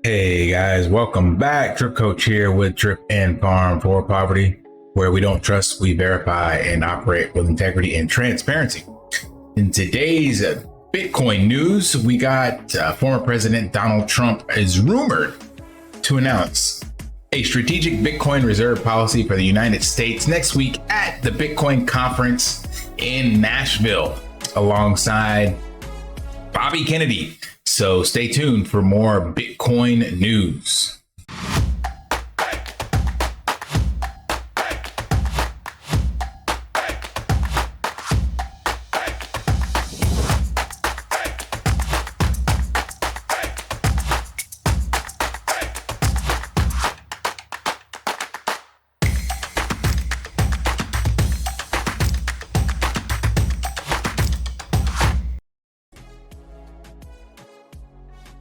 Hey guys, welcome back. DripCoach here with Drip and Farm for Poverty, where we don't trust, we verify, and operate with integrity and transparency. In today's Bitcoin news, we got former President Donald Trump is rumored to announce a strategic Bitcoin reserve policy for the United States next week at the Bitcoin conference in Nashville, alongside Bobby Kennedy. So stay tuned for more Bitcoin news.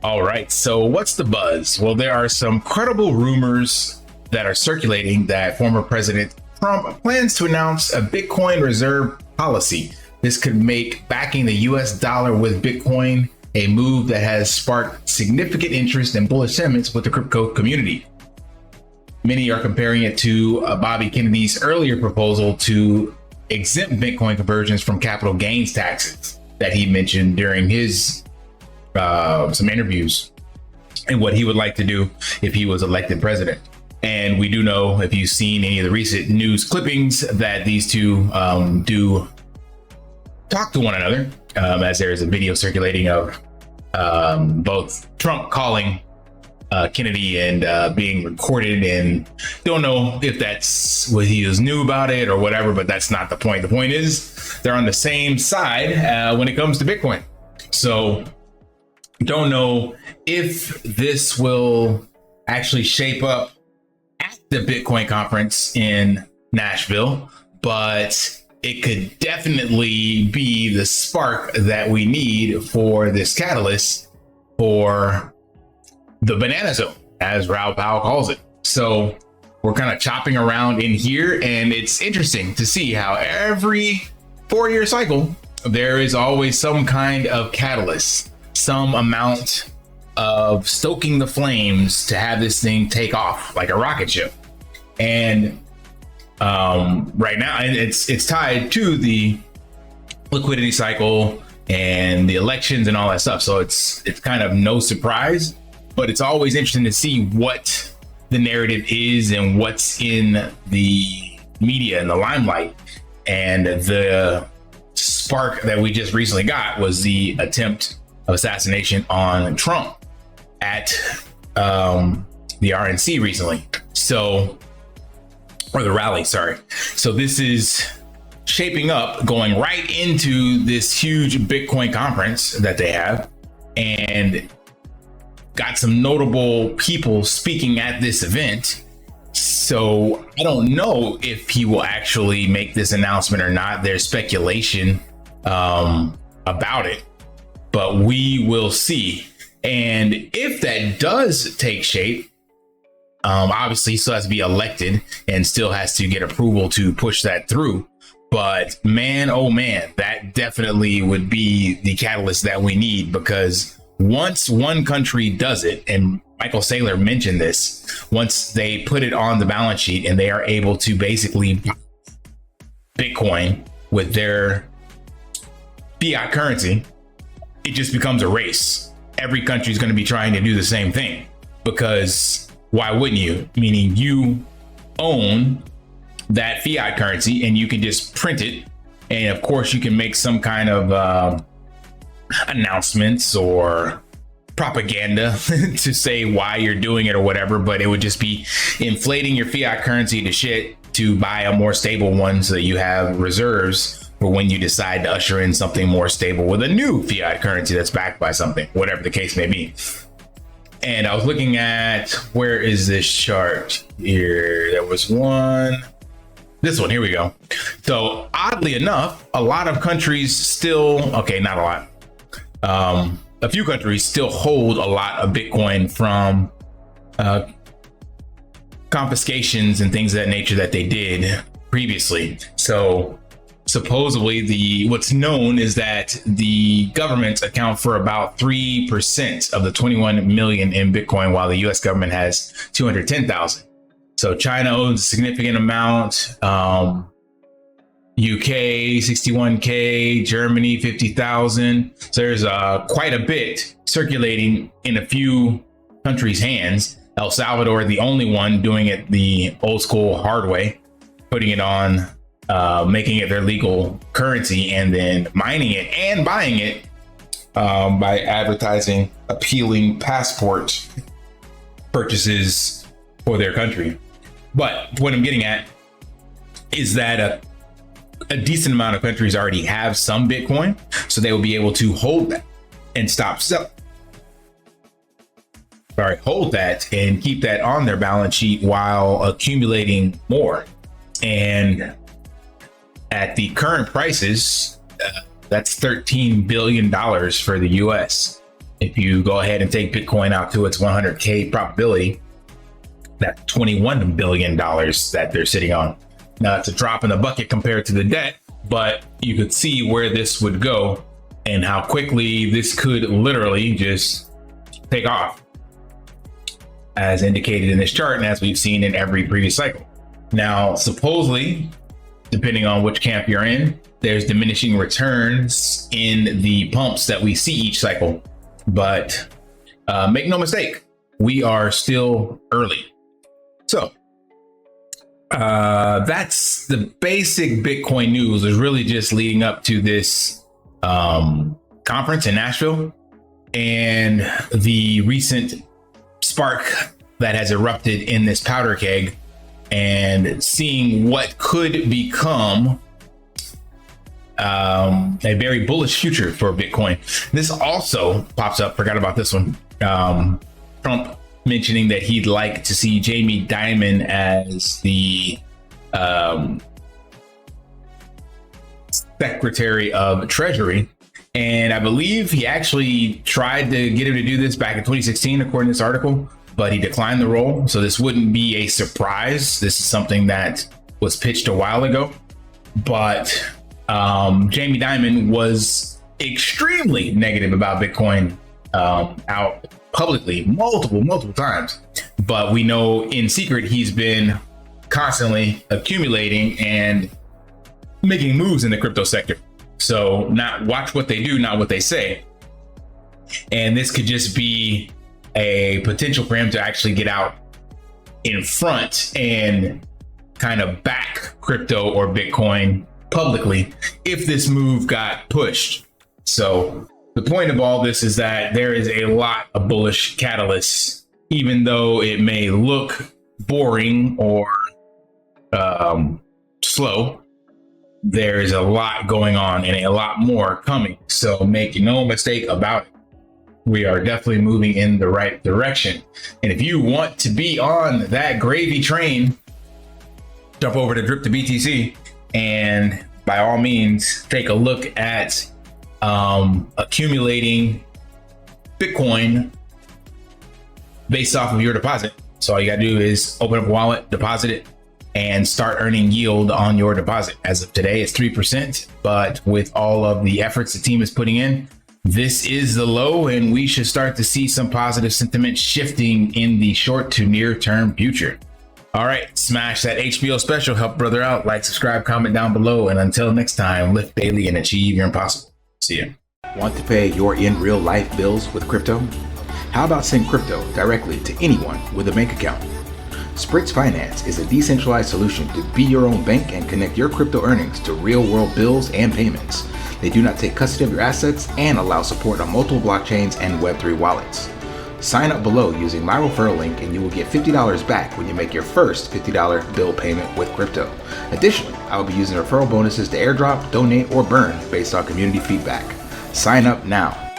All right, so what's the buzz? Well, there are some credible rumors that are circulating that former President Trump plans to announce a Bitcoin reserve policy. This could make backing the US dollar with Bitcoin a move that has sparked significant interest and bullish sentiments with the crypto community. Many are comparing it to Bobby Kennedy's earlier proposal to exempt Bitcoin conversions from capital gains taxes that he mentioned during his some interviews and what he would like to do if he was elected president. And we do know, if you've seen any of the recent news clippings, that these two do talk to one another, as there is a video circulating of both Trump calling Kennedy and being recorded, and don't know if that's what he was new about it or whatever, but that's not the point. The point is they're on the same side when it comes to Bitcoin. So don't know if this will actually shape up at the Bitcoin conference in Nashville, but it could definitely be the spark that we need for this catalyst for the banana zone, as Raoul Pal calls it. So we're kind of chopping around in here, and it's interesting to see how every 4-year cycle, there is always some kind of catalyst, some amount of stoking the flames to have this thing take off like a rocket ship. And right now it's tied to the liquidity cycle and the elections and all that stuff. So it's kind of no surprise, but it's always interesting to see what the narrative is and what's in the media and the limelight. And the spark that we just recently got was the attempt of assassination on Trump at the RNC recently. So, or the rally, sorry. So this is shaping up, going right into this huge Bitcoin conference that they have, and got some notable people speaking at this event. So I don't know if he will actually make this announcement or not. There's speculation about it, but we will see. And if that does take shape, obviously he still has to be elected and still has to get approval to push that through. But man, oh man, that definitely would be the catalyst that we need, because once one country does it, and Michael Saylor mentioned this, once they put it on the balance sheet and they are able to basically Bitcoin with their fiat currency, it just becomes a race. Every country is going to be trying to do the same thing, because why wouldn't you? Meaning you own that fiat currency and you can just print it. And of course you can make some kind of announcements or propaganda to say why you're doing it or whatever, but it would just be inflating your fiat currency to shit to buy a more stable one so that you have reserves for when you decide to usher in something more stable with a new fiat currency that's backed by something, whatever the case may be. And I was looking at, where is this chart here? There was one, this one, here we go. So oddly enough, a lot of countries still, okay, not a lot. A few countries still hold a lot of Bitcoin from confiscations and things of that nature that they did previously. So supposedly what's known is that the governments account for about 3% of the 21 million in Bitcoin, while the US government has 210,000. So China owns a significant amount. UK 61K, Germany 50,000. So there's quite a bit circulating in a few countries' hands. El Salvador, the only one doing it the old school hard way, putting it on, making it their legal currency, and then mining it and buying it by advertising appealing passport purchases for their country. But what I'm getting at is that a decent amount of countries already have some Bitcoin, so they will be able to hold that and hold that and keep that on their balance sheet while accumulating more. And at the current prices, that's $13 billion for the US. If you go ahead and take Bitcoin out to its 100K probability, that's $21 billion that they're sitting on. Now, it's a drop in the bucket compared to the debt, but you could see where this would go and how quickly this could literally just take off, as indicated in this chart and as we've seen in every previous cycle. Now, supposedly, depending on which camp you're in, there's diminishing returns in the pumps that we see each cycle. But make no mistake, we are still early. So that's the basic Bitcoin news. Is really just leading up to this conference in Nashville and the recent spark that has erupted in this powder keg, and seeing what could become a very bullish future for Bitcoin. This also pops up, forgot about this one. Trump mentioning that he'd like to see Jamie Dimon as the Secretary of Treasury. And I believe he actually tried to get him to do this back in 2016, according to this article, but he declined the role. So this wouldn't be a surprise. This is something that was pitched a while ago. But Jamie Dimon was extremely negative about Bitcoin out publicly multiple times. But we know in secret he's been constantly accumulating and making moves in the crypto sector. So not watch what they do, not what they say. And this could just be a potential for him to actually get out in front and kind of back crypto or Bitcoin publicly if this move got pushed. So the point of all this is that there is a lot of bullish catalysts, even though it may look boring or slow. There is a lot going on and a lot more coming. So make no mistake about it. We are definitely moving in the right direction. And if you want to be on that gravy train, jump over to Drip to BTC and by all means take a look at accumulating Bitcoin based off of your deposit. So all you gotta do is open up a wallet, deposit it, and start earning yield on your deposit. As of today, it's 3%, but with all of the efforts the team is putting in, this is the low, and we should start to see some positive sentiment shifting in the short to near term future. All right, smash that HBO special, help brother out, like, subscribe, comment down below, and until next time, lift daily and achieve your impossible. See ya. Want to pay your in real life bills with crypto? How about send crypto directly to anyone with a bank account? SPRITZ Finance is a decentralized solution to be your own bank and connect your crypto earnings to real-world bills and payments. They do not take custody of your assets and allow support on multiple blockchains and Web3 wallets. Sign up below using my referral link and you will get $50 back when you make your first $50 bill payment with crypto. Additionally, I will be using referral bonuses to airdrop, donate, or burn based on community feedback. Sign up now.